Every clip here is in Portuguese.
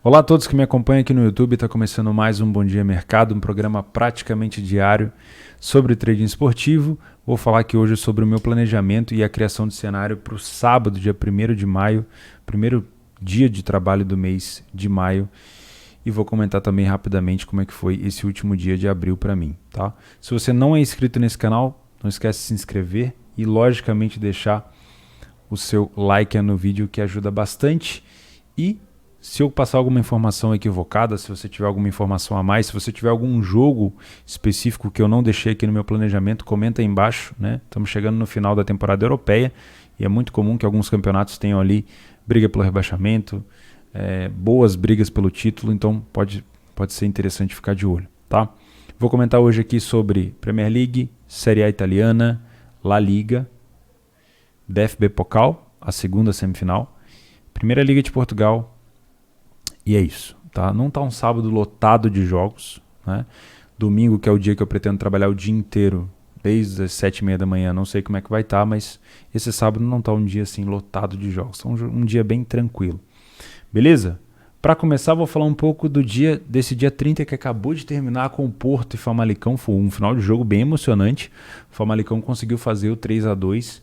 Olá a todos que me acompanham aqui no YouTube, está começando mais um Bom Dia Mercado, um programa praticamente diário sobre trading esportivo. Vou falar aqui hoje sobre o meu planejamento e a criação de cenário para o sábado, dia 1º de maio, primeiro dia de trabalho do mês de maio. E vou comentar também rapidamente como é que foi esse último dia de abril para mim, tá? Se você não é inscrito nesse canal, não esquece de se inscrever e logicamente deixar o seu like no vídeo, que ajuda bastante. E se eu passar alguma informação equivocada, se você tiver alguma informação a mais, se você tiver algum jogo específico que eu não deixei aqui no meu planejamento, comenta aí embaixo, né? Estamos chegando no final da temporada europeia e é muito comum que alguns campeonatos tenham ali briga pelo rebaixamento, boas brigas pelo título, então pode ser interessante ficar de olho, tá? Vou comentar hoje aqui sobre Premier League, Série A italiana, La Liga, DFB Pokal, a segunda semifinal, Primeira Liga de Portugal. E é isso, tá? Não tá um sábado lotado de jogos, né? Domingo, que é o dia que eu pretendo trabalhar o dia inteiro, desde as 7h30 da manhã, não sei como é que vai estar, mas esse sábado não tá um dia assim lotado de jogos, tá um dia bem tranquilo. Beleza? Para começar, vou falar um pouco desse dia 30 que acabou de terminar com o Porto e Famalicão. Foi um final de jogo bem emocionante. O Famalicão conseguiu fazer o 3-2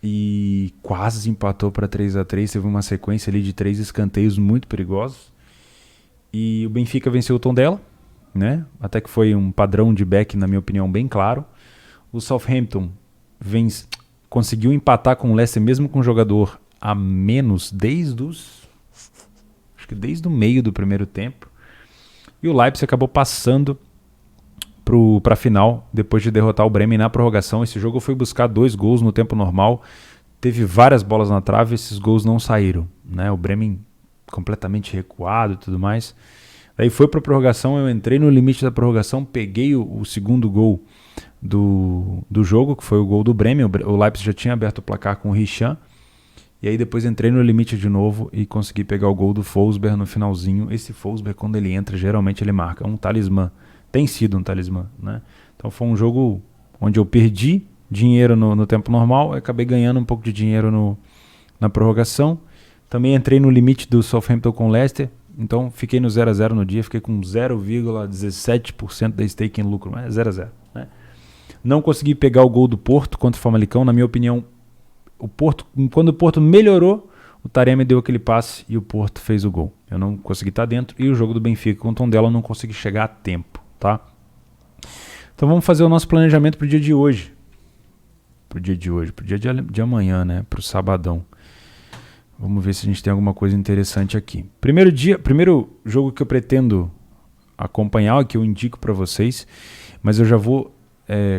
e quase empatou para 3-3. Teve uma sequência ali de 3 escanteios muito perigosos. E o Benfica venceu o Tondela, né? Até que foi um padrão de back, na minha opinião, bem claro. O Southampton conseguiu empatar com o Leicester, mesmo com um jogador a menos desde o meio do primeiro tempo. E o Leipzig acabou passando para a final, depois de derrotar o Bremen na prorrogação. Esse jogo foi buscar 2 gols no tempo normal. Teve várias bolas na trave, esses gols não saíram, né? O Bremen completamente recuado e tudo mais. Daí foi para a prorrogação, eu entrei no limite da prorrogação, peguei o segundo gol do jogo, que foi o gol do Bremen. O Leipzig já tinha aberto o placar com o Hisham. E aí depois entrei no limite de novo e consegui pegar o gol do Forsberg no finalzinho. Esse Forsberg, quando ele entra, geralmente ele marca. É um talismã. Tem sido um talismã, né? Então foi um jogo onde eu perdi dinheiro no tempo normal, acabei ganhando um pouco de dinheiro na prorrogação. Também entrei no limite do Southampton com o Leicester, então fiquei no 0-0 no dia, fiquei com 0,17% da stake em lucro, mas 0-0, né? Não consegui pegar o gol do Porto contra o Famalicão. Na minha opinião, quando o Porto melhorou, o Taremi deu aquele passe e o Porto fez o gol. Eu não consegui estar dentro, e o jogo do Benfica com o Tondela eu não consegui chegar a tempo, tá? Então vamos fazer o nosso planejamento para o dia de hoje. Pro dia de amanhã, né? Pro sabadão. Vamos ver se a gente tem alguma coisa interessante aqui. Primeiro jogo que eu pretendo acompanhar, que eu indico para vocês, mas eu já vou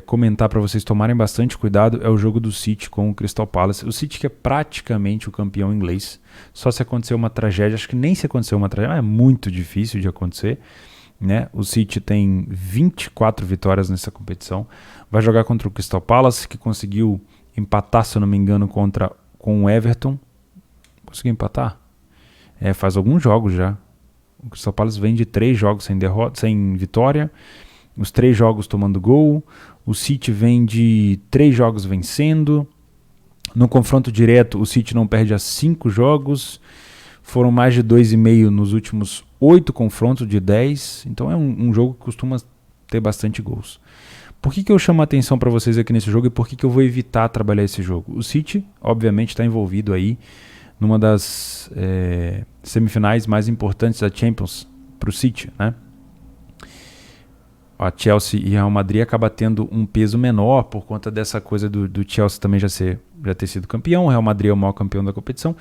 comentar para vocês tomarem bastante cuidado, é o jogo do City com o Crystal Palace. O City que é praticamente o campeão inglês. Só se acontecer uma tragédia, acho que nem se acontecer uma tragédia, é muito difícil de acontecer, né? O City tem 24 vitórias nessa competição. Vai jogar contra o Crystal Palace, que conseguiu empatar, se eu não me engano, com o Everton. Conseguiu empatar? Faz alguns jogos já. O Crystal Palace vem de 3 jogos sem vitória. Os 3 jogos tomando gol. O City vem de 3 jogos vencendo. No confronto direto, o City não perde há 5 jogos. Foram mais de 2,5 nos últimos 8 confrontos de 10. Então é um jogo que costuma ter bastante gols. Por que eu chamo a atenção para vocês aqui nesse jogo e por que eu vou evitar trabalhar esse jogo? O City, obviamente, está envolvido aí numa das semifinais mais importantes da Champions para o City, né? A Chelsea e Real Madrid acaba tendo um peso menor por conta dessa coisa do Chelsea também já ter sido campeão. O Real Madrid é o maior campeão da competição.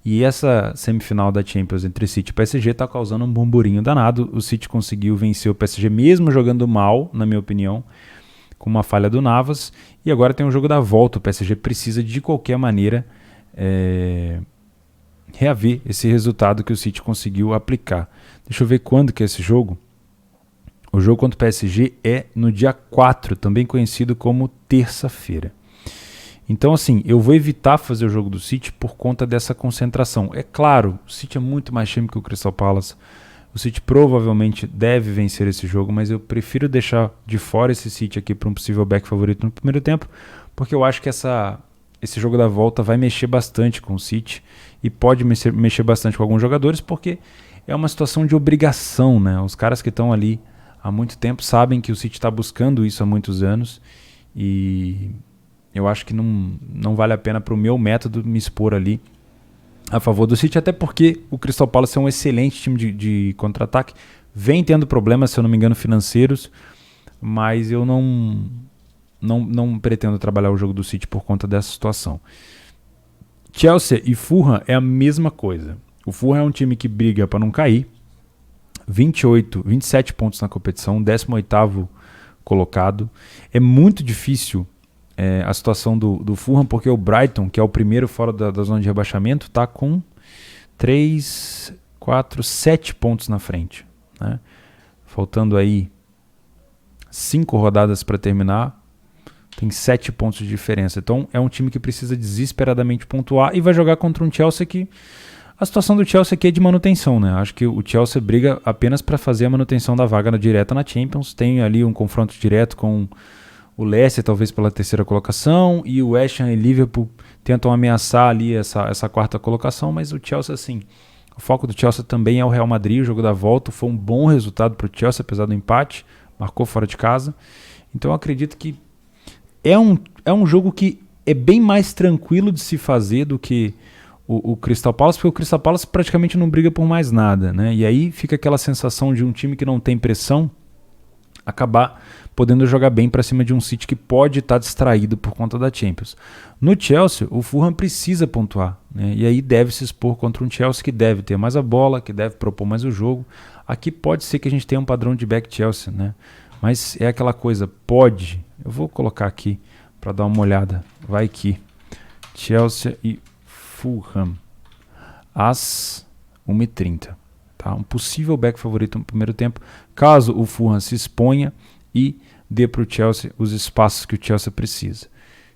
E essa semifinal da Champions entre City e PSG está causando um burburinho danado. O City conseguiu vencer o PSG mesmo jogando mal, na minha opinião, com uma falha do Navas. E agora tem o jogo da volta. O PSG precisa de qualquer maneira reaver esse resultado que o City conseguiu aplicar. Deixa eu ver quando que é esse jogo. O jogo contra o PSG é no dia 4, também conhecido como terça-feira. Então, assim, eu vou evitar fazer o jogo do City por conta dessa concentração. É claro, o City é muito mais time que o Crystal Palace. O City provavelmente deve vencer esse jogo, mas eu prefiro deixar de fora esse City aqui para um possível back favorito no primeiro tempo, porque eu acho que esse jogo da volta vai mexer bastante com o City e pode mexer bastante com alguns jogadores, porque é uma situação de obrigação, né? Os caras que estão ali há muito tempo sabem que o City está buscando isso há muitos anos e eu acho que não vale a pena para o meu método me expor ali a favor do City, até porque o Crystal Palace é um excelente time de contra-ataque, vem tendo problemas, se eu não me engano, financeiros, mas eu não pretendo trabalhar o jogo do City por conta dessa situação. Chelsea e Fulham é a mesma coisa. O Fulham é um time que briga para não cair, 27 pontos na competição, 18º colocado. É muito difícil a situação do Fulham, porque o Brighton, que é o primeiro fora da zona de rebaixamento, está com 7 pontos na frente, né? Faltando aí 5 rodadas para terminar, tem 7 pontos de diferença. Então é um time que precisa desesperadamente pontuar e vai jogar contra um Chelsea que... A situação do Chelsea aqui é de manutenção, né? Acho que o Chelsea briga apenas para fazer a manutenção da vaga direta na Champions. Tem ali um confronto direto com o Leicester, talvez pela 3ª colocação, e o West Ham e Liverpool tentam ameaçar ali essa 4ª colocação, mas o Chelsea, assim, o foco do Chelsea também é o Real Madrid, o jogo da volta. Foi um bom resultado para o Chelsea, apesar do empate, marcou fora de casa. Então eu acredito que é um jogo que é bem mais tranquilo de se fazer do que o Crystal Palace, porque o Crystal Palace praticamente não briga por mais nada, né? E aí fica aquela sensação de um time que não tem pressão acabar podendo jogar bem para cima de um City que pode estar distraído por conta da Champions. No Chelsea, o Fulham precisa pontuar, né? E aí deve se expor contra um Chelsea que deve ter mais a bola, que deve propor mais o jogo. Aqui pode ser que a gente tenha um padrão de back Chelsea, né? Mas é aquela coisa, pode. Eu vou colocar aqui para dar uma olhada. Vai que Chelsea e Fulham às 1h30. Tá? Um possível back favorito no primeiro tempo, caso o Fulham se exponha e dê para o Chelsea os espaços que o Chelsea precisa.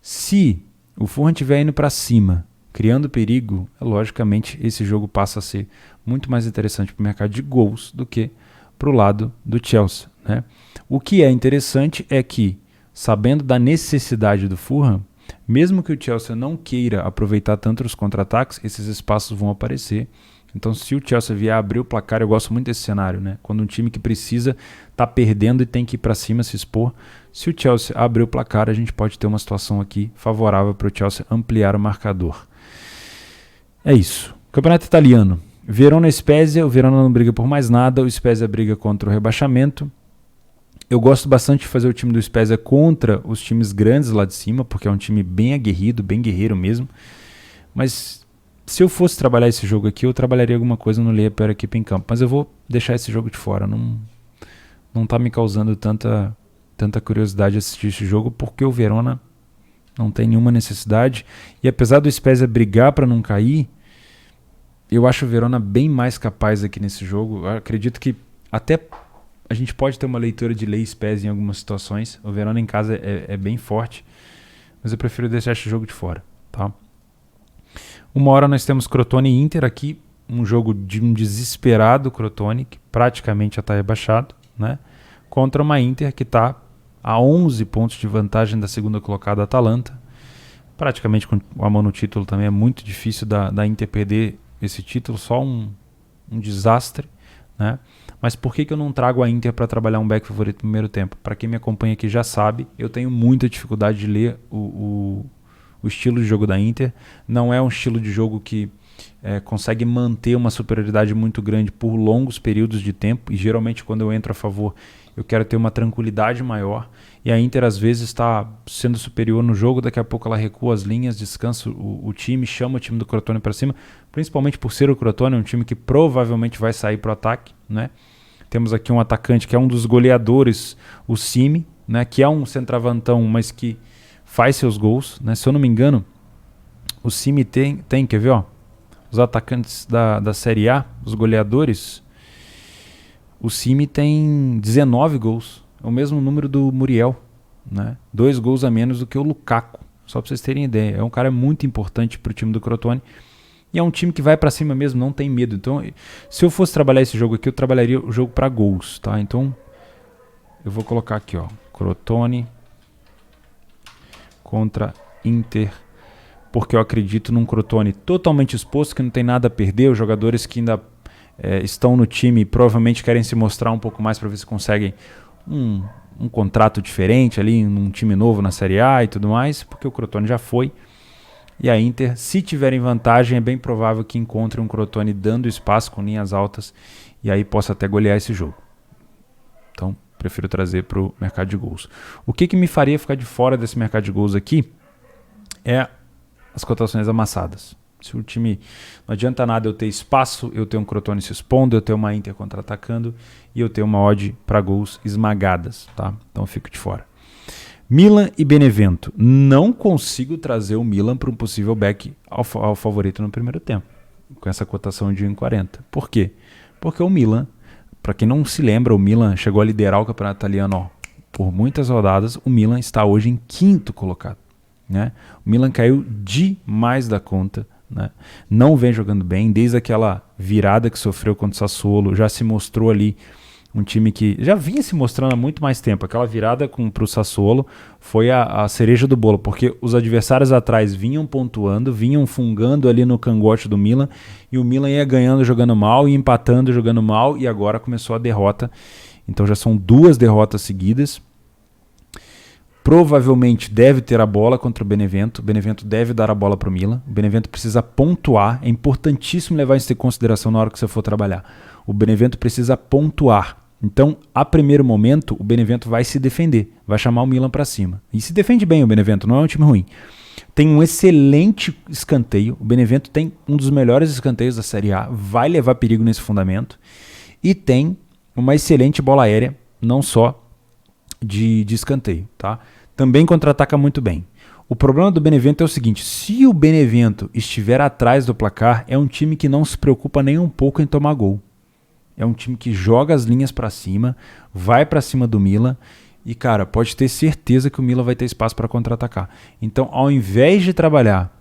Se o Fulham estiver indo para cima, criando perigo, logicamente esse jogo passa a ser muito mais interessante para o mercado de gols do que para o lado do Chelsea, né? O que é interessante é que, sabendo da necessidade do Fulham, mesmo que o Chelsea não queira aproveitar tanto os contra-ataques, esses espaços vão aparecer. Então, se o Chelsea vier abrir o placar, eu gosto muito desse cenário, né? Quando um time que precisa tá perdendo e tem que ir para cima se expor. Se o Chelsea abrir o placar, a gente pode ter uma situação aqui favorável para o Chelsea ampliar o marcador. É isso. Campeonato italiano. Verona e Spezia. O Verona não briga por mais nada. O Spezia briga contra o rebaixamento. Eu gosto bastante de fazer o time do Spezia contra os times grandes lá de cima, porque é um time bem aguerrido, bem guerreiro mesmo. Mas se eu fosse trabalhar esse jogo aqui, eu trabalharia alguma coisa no Leia para a equipe em campo. Mas eu vou deixar esse jogo de fora. Não tá me causando tanta curiosidade assistir esse jogo, porque o Verona não tem nenhuma necessidade. E apesar do Spezia brigar para não cair, eu acho o Verona bem mais capaz aqui nesse jogo. Eu acredito que até a gente pode ter uma leitura de Lei Spezia em algumas situações. O Verona em casa é bem forte, mas eu prefiro deixar esse jogo de fora, tá? 1h nós temos Crotone e Inter aqui, um jogo de um desesperado Crotone, que praticamente já está rebaixado, né? Contra uma Inter que está a 11 pontos de vantagem da segunda colocada Atalanta. Praticamente com a mão no título também é muito difícil da Inter perder esse título, só um desastre, né? Mas por que eu não trago a Inter para trabalhar um back favorito no primeiro tempo? Para quem me acompanha aqui já sabe, eu tenho muita dificuldade de ler o estilo de jogo da Inter. Não é um estilo de jogo que consegue manter uma superioridade muito grande por longos períodos de tempo, e geralmente quando eu entro a favor eu quero ter uma tranquilidade maior, e a Inter às vezes está sendo superior no jogo, daqui a pouco ela recua as linhas, descansa o time, chama o time do Crotone para cima, principalmente por ser o Crotone, um time que provavelmente vai sair para o ataque, né? Temos aqui um atacante que é um dos goleadores, o Simi, né? Que é um centravantão, mas que faz seus gols, né? Se eu não me engano, o Simi tem quer ver, ó? Os atacantes da Série A, os goleadores, o Simi tem 19 gols. É o mesmo número do Muriel, né? 2 gols a menos do que o Lukaku. Só para vocês terem ideia. É um cara muito importante para o time do Crotone. E é um time que vai para cima mesmo, não tem medo. Então, se eu fosse trabalhar esse jogo aqui, eu trabalharia o jogo para gols, tá? Então, eu vou colocar aqui, ó. Crotone contra Inter, porque eu acredito num Crotone totalmente exposto, que não tem nada a perder, os jogadores que ainda estão no time e provavelmente querem se mostrar um pouco mais para ver se conseguem um contrato diferente ali, num time novo na Série A e tudo mais, porque o Crotone já foi. E a Inter, se tiverem vantagem, é bem provável que encontre um Crotone dando espaço com linhas altas e aí possa até golear esse jogo. Então, prefiro trazer para o mercado de gols. O que me faria ficar de fora desse mercado de gols aqui é as cotações amassadas. Se o time, não adianta nada eu ter espaço, eu ter um Crotone se expondo, eu ter uma Inter contra-atacando e eu ter uma odd para gols esmagadas, tá? Então eu fico de fora. Milan e Benevento. Não consigo trazer o Milan para um possível back ao favorito no primeiro tempo, com essa cotação de 1,40. Por quê? Porque o Milan, para quem não se lembra, o Milan chegou a liderar o campeonato italiano por muitas rodadas. O Milan está hoje em 5º colocado. Né? O Milan caiu demais da conta. Né? Não vem jogando bem, desde aquela virada que sofreu contra o Sassuolo, já se mostrou ali um time que já vinha se mostrando há muito mais tempo. Aquela virada para o Sassuolo foi a cereja do bolo, porque os adversários atrás vinham pontuando, vinham fungando ali no cangote do Milan, e o Milan ia ganhando jogando mal, e empatando jogando mal, e agora começou a derrota. Então já são 2 derrotas seguidas. Provavelmente deve ter a bola contra o Benevento. O Benevento deve dar a bola para o Milan. O Benevento precisa pontuar. É importantíssimo levar isso em consideração na hora que você for trabalhar. O Benevento precisa pontuar. Então, a primeiro momento, o Benevento vai se defender. Vai chamar o Milan para cima. E se defende bem o Benevento, não é um time ruim. Tem um excelente escanteio. O Benevento tem um dos melhores escanteios da Série A. Vai levar perigo nesse fundamento. E tem uma excelente bola aérea, não só de escanteio, tá? Também contra-ataca muito bem. O problema do Benevento é o seguinte: se o Benevento estiver atrás do placar, é um time que não se preocupa nem um pouco em tomar gol. É um time que joga as linhas para cima, vai para cima do Milan e, cara, pode ter certeza que o Milan vai ter espaço para contra-atacar. Então, ao invés de trabalhar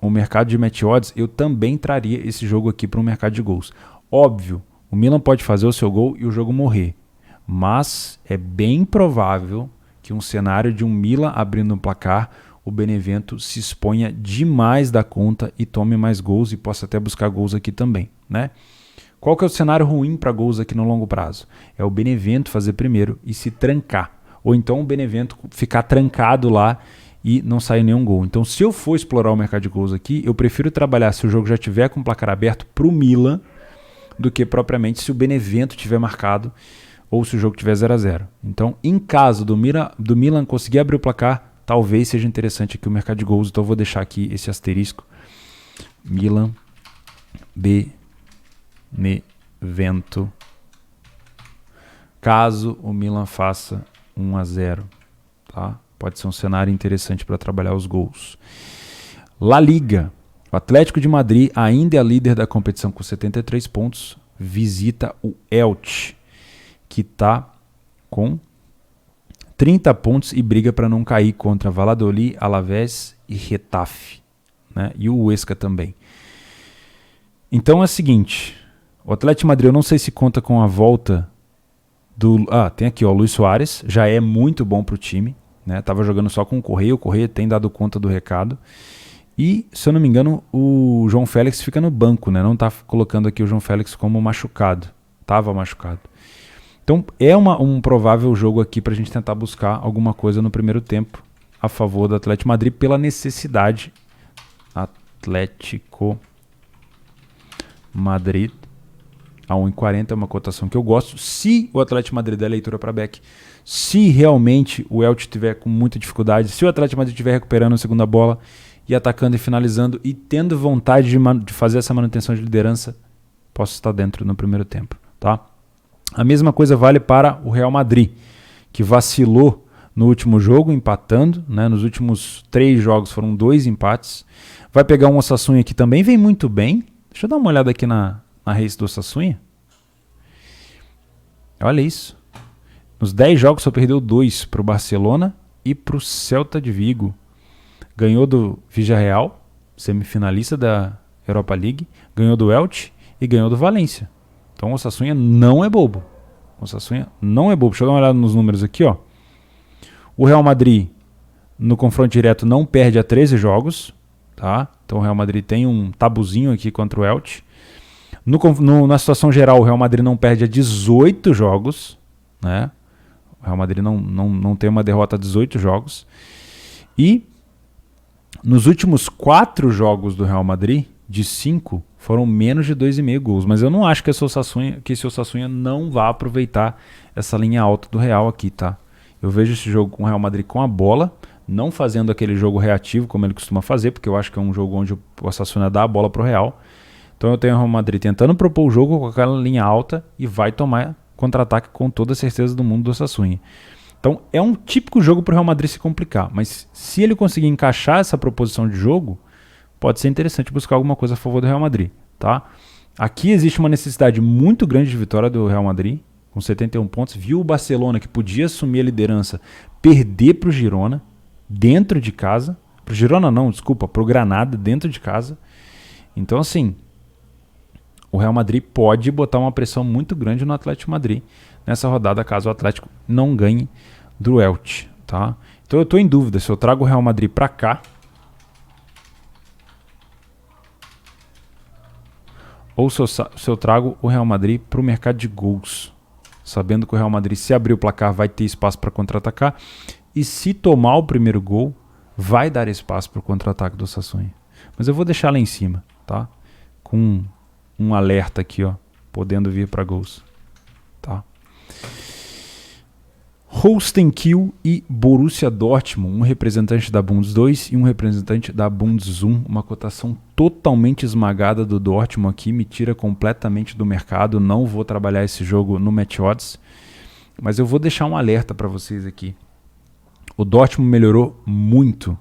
o mercado de match odds, eu também traria esse jogo aqui para um mercado de gols. Óbvio, o Milan pode fazer o seu gol e o jogo morrer. Mas é bem provável que um cenário de um Milan abrindo um placar, o Benevento se exponha demais da conta e tome mais gols e possa até buscar gols aqui também, né? Qual que é o cenário ruim para gols aqui no longo prazo? É o Benevento fazer primeiro e se trancar. Ou então o Benevento ficar trancado lá e não sair nenhum gol. Então, se eu for explorar o mercado de gols aqui, eu prefiro trabalhar se o jogo já tiver com o placar aberto para o Milan do que propriamente se o Benevento tiver marcado ou se o jogo tiver 0-0. Então, em caso do Milan conseguir abrir o placar, talvez seja interessante aqui o mercado de gols. Então, eu vou deixar aqui esse asterisco. Milan, Benevento. Caso o Milan faça 1-0. Tá? Pode ser um cenário interessante para trabalhar os gols. La Liga. O Atlético de Madrid ainda é líder da competição com 73 pontos. Visita o Elche, que está com 30 pontos e briga para não cair contra Valladolid, Alavés e Getafe, né? E o Huesca também. Então é o seguinte, o Atlético de Madrid, eu não sei se conta com a volta do... tem aqui, ó, o Luis Soares, já é muito bom para o time, né? Tava jogando só com o Correia tem dado conta do recado. E, se eu não me engano, o João Félix fica no banco, né? Não está colocando aqui o João Félix como machucado. Estava machucado. Então, é um provável jogo aqui para a gente tentar buscar alguma coisa no primeiro tempo a favor do Atlético Madrid pela necessidade. Atlético Madrid a 1,40 é uma cotação que eu gosto. Se o Atlético Madrid der leitura para back, se realmente o Elche tiver com muita dificuldade, se o Atlético Madrid estiver recuperando a segunda bola e atacando e finalizando e tendo vontade de fazer essa manutenção de liderança, posso estar dentro no primeiro tempo, tá? A mesma coisa vale para o Real Madrid, que vacilou no último jogo, empatando, né? Nos últimos 3 jogos foram 2 empates. Vai pegar um Osasuna que também vem muito bem. Deixa eu dar uma olhada aqui na race do Osasuna. Olha isso. Nos 10 jogos só perdeu 2 para o Barcelona e para o Celta de Vigo. Ganhou do Villarreal, semifinalista da Europa League, ganhou do Elche e ganhou do Valência. Então o Osasuna não é bobo. O Osasuna não é bobo. Deixa eu dar uma olhada nos números aqui, ó. O Real Madrid, no confronto direto, não perde a 13 jogos. Tá? Então o Real Madrid tem um tabuzinho aqui contra o Elche. Na situação geral, o Real Madrid não perde a 18 jogos, né? O Real Madrid não tem uma derrota a 18 jogos. E nos últimos 4 jogos do Real Madrid, de 5, foram menos de 2,5 gols. Mas eu não acho que esse Osasuna não vá aproveitar essa linha alta do Real aqui, tá? Eu vejo esse jogo com o Real Madrid com a bola, não fazendo aquele jogo reativo como ele costuma fazer, porque eu acho que é um jogo onde o Osasuna dá a bola pro Real. Então eu tenho o Real Madrid tentando propor o jogo com aquela linha alta e vai tomar contra-ataque com toda a certeza do mundo do Osasuna. Então é um típico jogo para o Real Madrid se complicar, mas se ele conseguir encaixar essa proposição de jogo, pode ser interessante buscar alguma coisa a favor do Real Madrid, tá? Aqui existe uma necessidade muito grande de vitória do Real Madrid, com 71 pontos. Viu o Barcelona, que podia assumir a liderança, perder para o Girona, dentro de casa. Para o Girona não, desculpa, para o Granada, dentro de casa. Então assim, o Real Madrid pode botar uma pressão muito grande no Atlético Madrid nessa rodada, caso o Atlético não ganhe do Elche, tá? Então eu estou em dúvida se eu trago o Real Madrid para cá ou se eu trago o Real Madrid para o mercado de gols, sabendo que o Real Madrid, se abrir o placar, vai ter espaço para contra-atacar, e se tomar o primeiro gol, vai dar espaço para o contra-ataque do Osasuna. Mas eu vou deixar lá em cima, tá? Com um alerta aqui, ó, podendo vir para gols, tá? Holstein Kiel e Borussia Dortmund, um representante da Bundes 2 e um representante da Bundes 1, uma cotação totalmente esmagada do Dortmund aqui, me tira completamente do mercado, não vou trabalhar esse jogo no Match Odds, mas eu vou deixar um alerta para vocês aqui. O Dortmund melhorou muito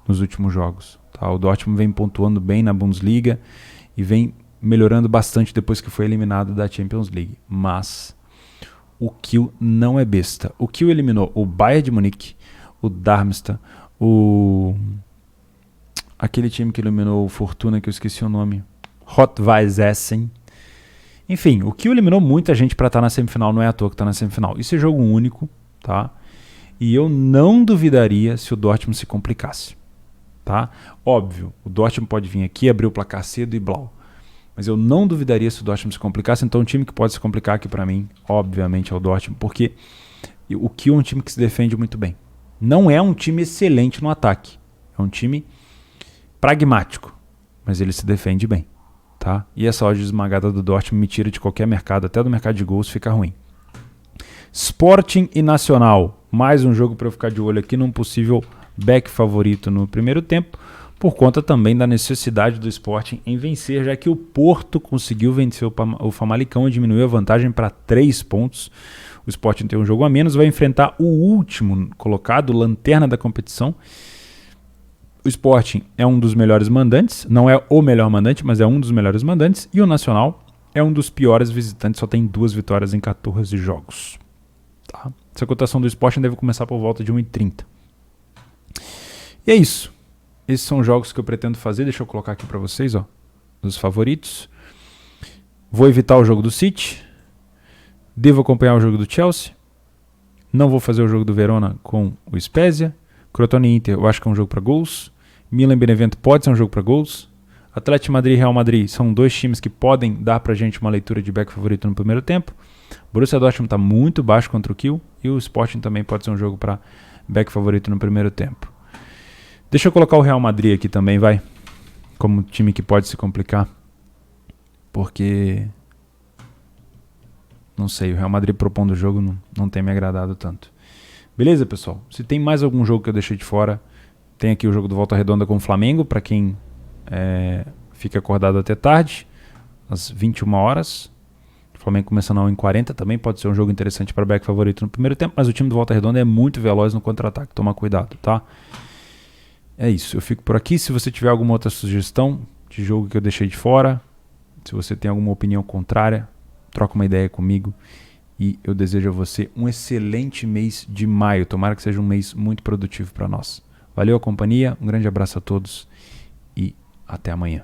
nos últimos jogos, tá? O Dortmund vem pontuando bem na Bundesliga e vem melhorando bastante depois que foi eliminado da Champions League, mas o Kiel não é besta. O Kiel eliminou o Bayern de Munique, o Darmstadt, aquele time que eliminou o Fortuna, que eu esqueci o nome, Rot-Weiss Essen. Enfim, o Kiel eliminou muita gente para estar na semifinal, não é à toa que está na semifinal. Isso é jogo único, tá? E eu não duvidaria se o Dortmund se complicasse, tá? Óbvio, o Dortmund pode vir aqui, abrir o placar cedo e blau. Mas eu não duvidaria se o Dortmund se complicasse. Então um time que pode se complicar aqui para mim, obviamente, é o Dortmund, porque o Kiel é um time que se defende muito bem. Não é um time excelente no ataque. É um time pragmático, mas ele se defende bem, tá? E essa odd esmagada do Dortmund me tira de qualquer mercado, até do mercado de gols fica ruim. Sporting e Nacional. Mais um jogo para eu ficar de olho aqui num possível back favorito no primeiro tempo, por conta também da necessidade do Sporting em vencer, já que o Porto conseguiu vencer o Famalicão e diminuiu a vantagem para 3 pontos. O Sporting tem um jogo a menos, vai enfrentar o último colocado, lanterna da competição. O Sporting é um dos melhores mandantes, não é o melhor mandante, mas é um dos melhores mandantes, e o Nacional é um dos piores visitantes, só tem 2 vitórias em 14 jogos. Tá? Essa cotação do Sporting deve começar por volta de 1,30. E é isso. Esses são os jogos que eu pretendo fazer. Deixa eu colocar aqui para vocês, ó, os favoritos. Vou evitar o jogo do City. Devo acompanhar o jogo do Chelsea. Não vou fazer o jogo do Verona com o Spezia. Crotone e Inter, eu acho que é um jogo para gols. Milan e Benevento pode ser um jogo para gols. Atlético Madrid e Real Madrid são 2 times que podem dar pra gente uma leitura de back favorito no primeiro tempo. Borussia Dortmund está muito baixo contra o Kiel. E o Sporting também pode ser um jogo para back favorito no primeiro tempo. Deixa eu colocar o Real Madrid aqui também, vai. Como time que pode se complicar. Porque, não sei, o Real Madrid propondo o jogo não tem me agradado tanto. Beleza, pessoal? Se tem mais algum jogo que eu deixei de fora, tem aqui o jogo do Volta Redonda com o Flamengo, para quem fica acordado até tarde, às 21 horas. O Flamengo começando a 1h40 também pode ser um jogo interessante para back favorito no primeiro tempo, mas o time do Volta Redonda é muito veloz no contra-ataque, toma cuidado, tá? É isso, eu fico por aqui. Se você tiver alguma outra sugestão de jogo que eu deixei de fora, se você tem alguma opinião contrária, troca uma ideia comigo. E eu desejo a você um excelente mês de maio. Tomara que seja um mês muito produtivo para nós. Valeu a companhia, um grande abraço a todos e até amanhã.